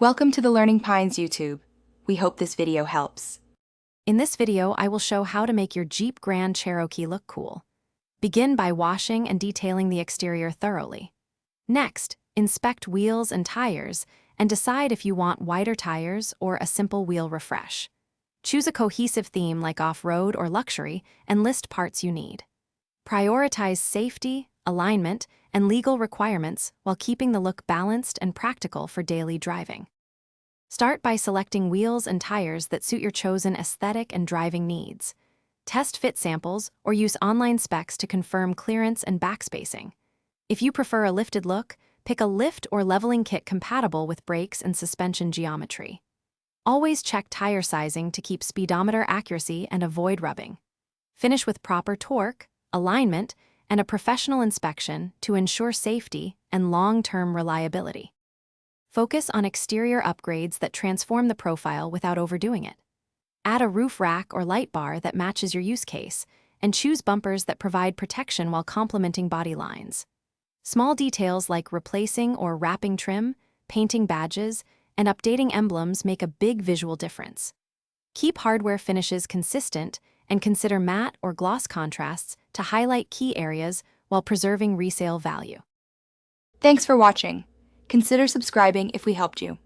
Welcome to the Learning Pines YouTube. We hope this video helps. In this video, I will show how to make your Jeep Grand Cherokee look cool. Begin by washing and detailing the exterior thoroughly. Next, inspect wheels and tires and decide if you want wider tires or a simple wheel refresh. Choose a cohesive theme like off-road or luxury and list parts you need. Prioritize safety, alignment, and legal requirements while keeping the look balanced and practical for daily driving. Start by selecting wheels and tires that suit your chosen aesthetic and driving needs. Test fit samples or use online specs to confirm clearance and backspacing. If you prefer a lifted look, pick a lift or leveling kit compatible with brakes and suspension geometry. Always check tire sizing to keep speedometer accuracy and avoid rubbing. Finish with proper torque, alignment, and a professional inspection to ensure safety and long-term reliability. Focus on exterior upgrades that transform the profile without overdoing it. Add a roof rack or light bar that matches your use case, and choose bumpers that provide protection while complementing body lines. Small details like replacing or wrapping trim, painting badges, and updating emblems make a big visual difference. Keep hardware finishes consistent and consider matte or gloss contrasts to highlight key areas while preserving resale value. Thanks for watching. Consider subscribing if we helped you.